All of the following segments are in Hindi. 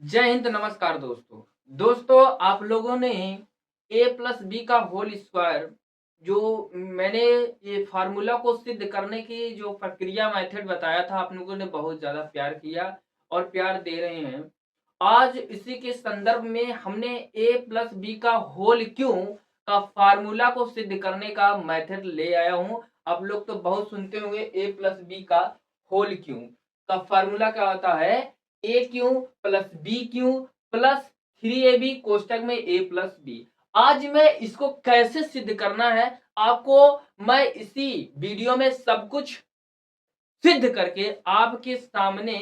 जय हिंद, नमस्कार दोस्तों। दोस्तों, आप लोगों ने ए प्लस बी का होल स्क्वायर जो मैंने ये फार्मूला को सिद्ध करने की जो प्रक्रिया मेथड बताया था, आप लोगों ने बहुत ज़्यादा प्यार किया और प्यार दे रहे हैं। आज इसी के संदर्भ में हमने ए प्लस बी का होल क्यों का फार्मूला को सिद्ध करने का मेथड ले आया हूँ। आप लोग तो बहुत सुनते होंगे ए प्लस बी का होल क्यों का फार्मूला क्या होता है, a cube plus b cube plus 3ab कोष्टक में ए प्लस बी। आज मैं इसको कैसे सिद्ध करना है आपको मैं इसी वीडियो में सब कुछ सिद्ध करके आपके सामने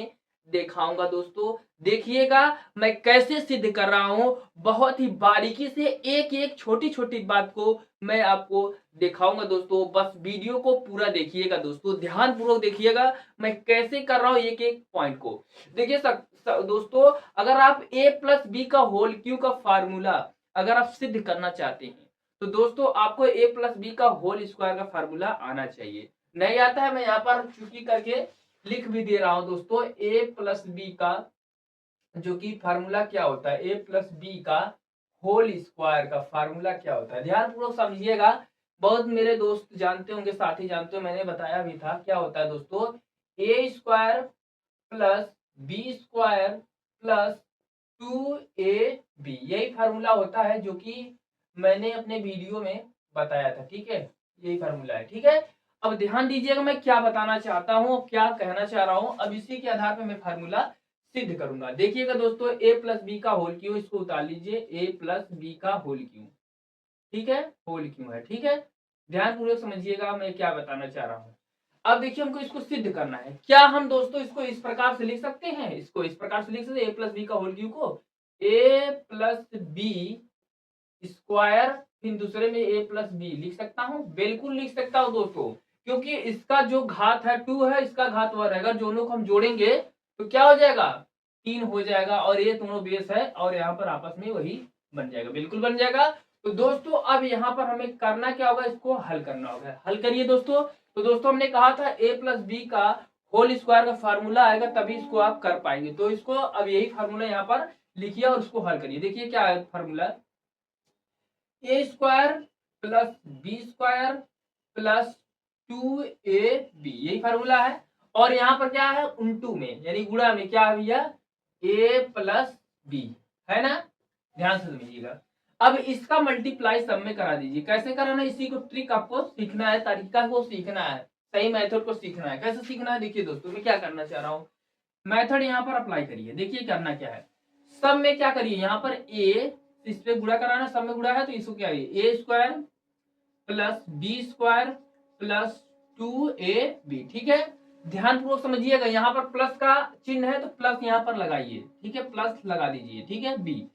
दिखाऊंगा। दोस्तों देखिएगा मैं कैसे सिद्ध कर रहा हूं, बहुत ही बारीकी से एक एक छोटी छोटी बात को मैं आपको दिखाऊंगा। दोस्तों बस वीडियो को पूरा देखिएगा, दोस्तों ध्यान पूर्वक देखिएगा मैं कैसे कर रहा हूं एक एक पॉइंट को। देखिए दोस्तों, अगर आप ए प्लस बी का होल क्यू का फार्मूला अगर आप सिद्ध करना चाहते हैं तो दोस्तों आपको ए प्लस बी का होल स्क्वायर का फार्मूला आना चाहिए। नहीं आता है, मैं यहाँ पर चुकी करके लिख भी दे रहा हूं। दोस्तों ए प्लस बी का जो कि फार्मूला क्या होता है, ए प्लस बी का होल स्क्वायर का फार्मूला क्या होता है, ध्यान पूर्वक समझिएगा। बहुत मेरे दोस्त जानते होंगे, साथी जानते हो, मैंने बताया भी था क्या होता है। दोस्तों a square plus b square plus 2ab यही फार्मूला होता है जो कि मैंने अपने वीडियो में बताया था। ठीक है, यही फार्मूला है। ठीक है, अब ध्यान दीजिएगा मैं क्या बताना चाहता हूँ, क्या कहना चाह रहा हूँ। अब इसी के आधार पर मैं फार्मूला सिद्ध करूंगा। देखिएगा दोस्तों, ए प्लस बी का होल क्यू, इसको उतार लीजिए, ए प्लस बी का होल क्यू। ठीक है, होल क्यू है। ठीक है, ध्यान पूर्वक समझिएगा मैं क्या बताना चाह रहा हूँ। अब देखिए हमको इसको सिद्ध करना है। क्या हम दोस्तों इसको इस प्रकार से लिख सकते हैं, इसको इस प्रकार से लिख सकते हैं, ए प्लस बी का होल क्यू को ए प्लस बी स्क्वायर फिर दूसरे में ए प्लस बी लिख सकता हूँ, बिल्कुल लिख सकता हूँ दोस्तों, क्योंकि इसका जो घात है 2 है, इसका घात 1 है। अगर दोनों को हम जोड़ेंगे तो क्या हो जाएगा, 3 हो जाएगा और ये दोनों बेस है और यहाँ पर आपस में वही बन जाएगा, बिल्कुल बन जाएगा। तो दोस्तों अब यहाँ पर हमें करना क्या होगा, इसको हल करना होगा। हल करिए दोस्तों। तो दोस्तों हमने कहा था ए प्लस बी का होल स्क्वायर का फार्मूला आएगा तभी इसको आप कर पाएंगे। तो इसको अब यही फार्मूला यहाँ पर लिखिए और उसको हल करिए। देखिए क्या है formula, a square plus b square plus 2ab यही फार्मूला है। और यहाँ पर क्या है, उल्टू में यानी गुणा में क्या है भैया, ए प्लस बी है ना, ध्यान से समझिएगा। अब इसका मल्टीप्लाई सब में करा दीजिए। कैसे कराना है, इसी को ट्रिक आपको सीखना है, तरीका को सीखना है, सही मेथड को सीखना है। कैसे सीखना है देखिए दोस्तों, मैं क्या करना चाह रहा हूँ, मेथड यहाँ पर अप्लाई करिए। देखिए करना क्या है, सब में क्या करिए, यहाँ पर ए इस पे गुणा कराना, सब में गुणा है तो इसको क्या है, a square plus b square plus 2ab। ठीक है, ध्यान पूर्वक समझिएगा, यहाँ पर प्लस का चिन्ह है तो प्लस यहाँ पर लगाइए। ठीक है, प्लस लगा दीजिए। ठीक है, बी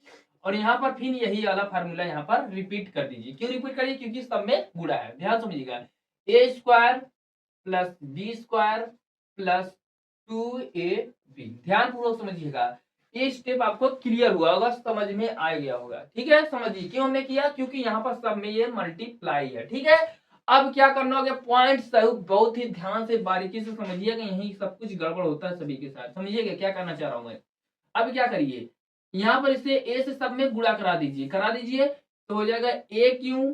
और यहाँ पर फिर यही वाला फार्मूला यहाँ पर रिपीट कर दीजिए। क्यों रिपीट करिए, क्योंकि सब में गुणा है, ध्यान समझिएगा। A square plus b square plus 2ab, ध्यान पूर्वक समझिएगा। ये स्टेप आपको क्लियर हुआ होगा, समझ में आ गया होगा। ठीक है, समझिए क्यों हमने किया, क्योंकि यहाँ पर सब में ये मल्टीप्लाई है। ठीक है, अब क्या करना होगा, पॉइंट बहुत ही ध्यान से बारीकी से समझिएगा, यही सब कुछ गड़बड़ होता है सभी के साथ। समझिएगा क्या करना चाह रहा हूं मैं। अब क्या करिए, यहाँ पर इसे ए से सब में गुणा करा दीजिए, करा दीजिए तो हो जाएगा a cube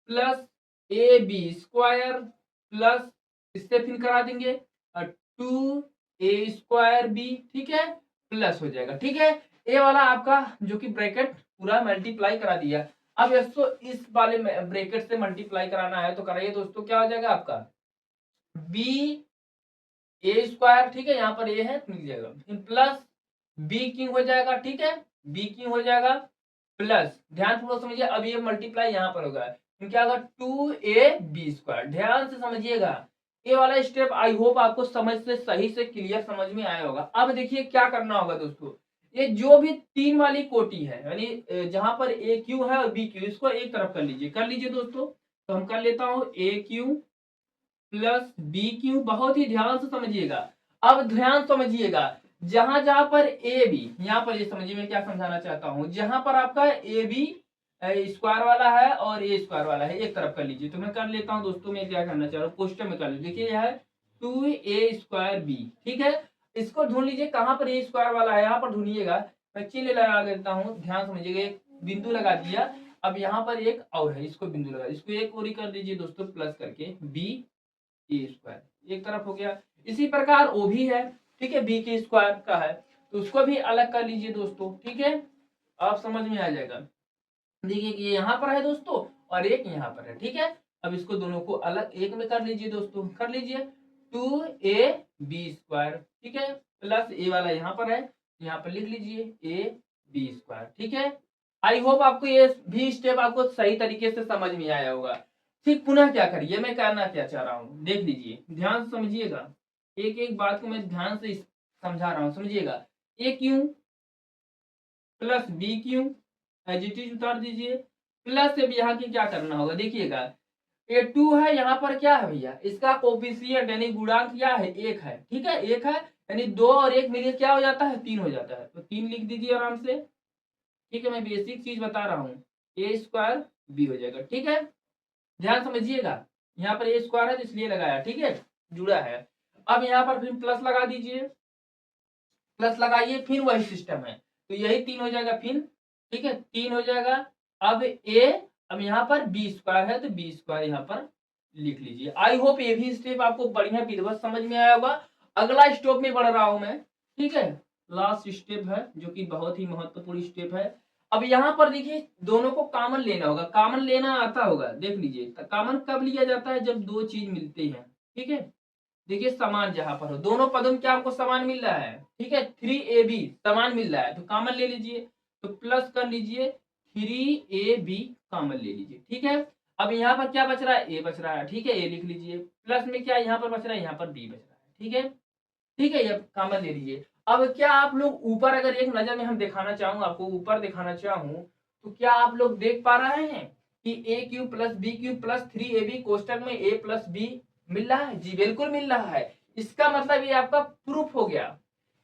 plus a b square plus इससे फिर करा देंगे 2a स्क्वायर बी। ठीक है, प्लस हो जाएगा। ठीक है, ए वाला आपका जो कि ब्रैकेट पूरा मल्टीप्लाई करा दिया। अब इसको इस वाले ब्रैकेट से मल्टीप्लाई कराना है तो कराइए दोस्तों, क्या हो जाएगा आपका बी ए स्क्वायर। ठीक है, यहाँ पर ए है मिल जाएगा, फिर प्लस बी क्यू हो जाएगा। ठीक है, बी क्यू हो जाएगा प्लस, ध्यान पूर्वक समझिए, अब ये मल्टीप्लाई यहाँ पर होगा, फिर क्या होगा 2ab स्क्वायर। ध्यान से समझिएगा, ये वाला स्टेप आई होप आपको समझ से सही से क्लियर समझ में आया होगा। अब देखिए क्या करना होगा दोस्तों, ये जो भी 3 वाली कोटी है यानी जहां पर ए क्यू है और बी क्यू, इसको एक तरफ कर लीजिए, कर लीजिए दोस्तों। तो हम कर लेता हूं ए क्यू प्लस बी क्यू, बहुत ही ध्यान से समझिएगा। अब ध्यान समझिएगा, जहां जहां पर ए बी, यहाँ पर ये समझिए मैं क्या समझाना चाहता हूं, जहां पर आपका ए बी स्क्वायर वाला है और ए स्क्वायर वाला है, एक तरफ कर लीजिए। तो मैं कर लेता हूं दोस्तों, मैं क्या करना चाह रहा हूँ, क्वेश्चन में कर लीजिए। देखिए यह है 2a स्क्वायर बी। ठीक है, इसको ढूंढ लीजिए कहां पर ए स्क्वायर वाला है, यहाँ पर ढूंढिएगा। मैं चिन्ह लगा देता हूँ, ध्यान समझिएगा, एक बिंदु लगा दिया। अब यहाँ पर एक और है, इसको बिंदु लगा, इसको एक और ही कर दीजिए दोस्तों, प्लस करके बी ए स्क्वायर एक तरफ हो गया। इसी प्रकार ओ भी है, ठीक है, बी के स्क्वायर का है, तो उसको भी अलग कर लीजिए दोस्तों, ठीक है, आप समझ में आ जाएगा। देखिए कि ये यहाँ पर है दोस्तों और एक यहाँ पर है, ठीक है। अब इसको दोनों को अलग एक में कर लीजिए दोस्तों, कर लीजिए, 2ab², ठीक है, प्लस ए वाला यहाँ पर है, यहाँ पर लिख लीजिए ab², ठीक है। आई होप आपको ये भी स्टेप आपको सही तरीके से समझ में आया होगा। ठीक, पुनः क्या करिए, मैं कहना क्या चाह रहा हूँ, देख लीजिए, ध्यान से समझिएगा, एक एक बात को मैं ध्यान से समझा रहा हूँ, समझिएगा। A cube plus b cube as it is उतार दीजिए, प्लस अब यहाँ की क्या करना होगा, देखिएगा, ये 2 है, यहाँ पर क्या है भैया, इसका कोफिशिएंट यानी गुणांक क्या है, 1 है, ठीक है, 1 है, यानी 2 और 1 मिलकर क्या हो जाता है, 3 हो जाता है, तो 3 लिख दीजिए आराम से, ठीक है, मैं बेसिक चीज बता रहा हूँ, a² b हो जाएगा, ठीक है, ध्यान समझिएगा, यहाँ पर a² है तो इसलिए लगाया, ठीक है, जुड़ा है। अब यहाँ पर फिर प्लस लगा दीजिए, प्लस लगाइए, फिर वही सिस्टम है, तो यही 3 हो जाएगा फिर, ठीक है, 3 हो जाएगा। अब ए, अब यहाँ पर b² है तो b² यहाँ पर लिख लीजिए। आई होप ये भी स्टेप आपको बढ़िया विधिवत समझ में आया होगा। अगला स्टेप में बढ़ रहा हूं मैं, ठीक है, लास्ट स्टेप है जो कि बहुत ही महत्वपूर्ण स्टेप है। अब यहाँ पर देखिए दोनों को कॉमन लेना होगा, कॉमन लेना आता होगा, देख लीजिए, कॉमन कब लिया जाता है, जब दो चीज मिलती है, ठीक है, देखिए समान जहां पर हो, दोनों पदों में क्या आपको समान मिल रहा है, ठीक है, 3ab समान मिल रहा है, तो कॉमन ले लीजिए, तो प्लस कर लीजिए, 3ab कॉमन ले लीजिए, ठीक है। अब यहाँ पर क्या बच रहा है, ए बच रहा है, ठीक है, ए लिख लीजिए, प्लस में क्या यहाँ पर बच रहा है, यहाँ पर बी बच रहा है, ठीक है, ठीक है, ये कॉमन ले लीजिए। अब क्या आप लोग ऊपर अगर एक नजर में हम दिखाना चाहूँ, आपको ऊपर दिखाना चाहूँ, तो क्या आप लोग देख पा रहे हैं कि a cube plus b cube plus 3ab कोष्टक में a प्लस बी मिल रहा है, जी बिल्कुल मिल रहा है। इसका मतलब ये आपका प्रूफ हो गया,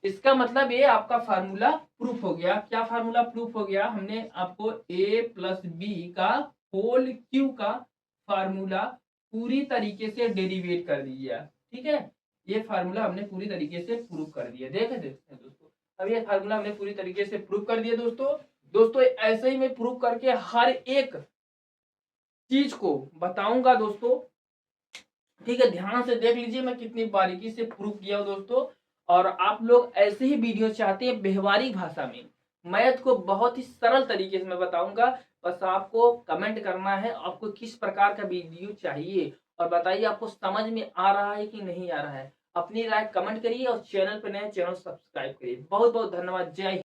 इसका मतलब ये आपका फार्मूला प्रूफ हो गया। क्या फार्मूला प्रूफ हो गया, हमने आपको a प्लस बी का होल क्यू का फार्मूला पूरी तरीके से डेरिवेट कर दिया, ठीक है, ये फार्मूला हमने पूरी तरीके से प्रूव कर दिया, देखते हैं दोस्तों, अब ये फार्मूला हमने पूरी तरीके से प्रूव कर दिया दोस्तों। दोस्तों ऐसे ही मैं प्रूव करके हर एक चीज को बताऊंगा दोस्तों, ठीक है, ध्यान से देख लीजिए मैं कितनी बारीकी से प्रूव किया हूं दोस्तों। और आप लोग ऐसे ही वीडियो चाहते हैं व्यवहारिक भाषा में, मैथ को बहुत ही सरल तरीके से मैं बताऊंगा, बस आपको कमेंट करना है आपको किस प्रकार का वीडियो चाहिए, और बताइए आपको समझ में आ रहा है कि नहीं आ रहा है, अपनी राय कमेंट करिए और चैनल पर नए चैनल सब्सक्राइब करिए। बहुत बहुत धन्यवाद, जय हिंद।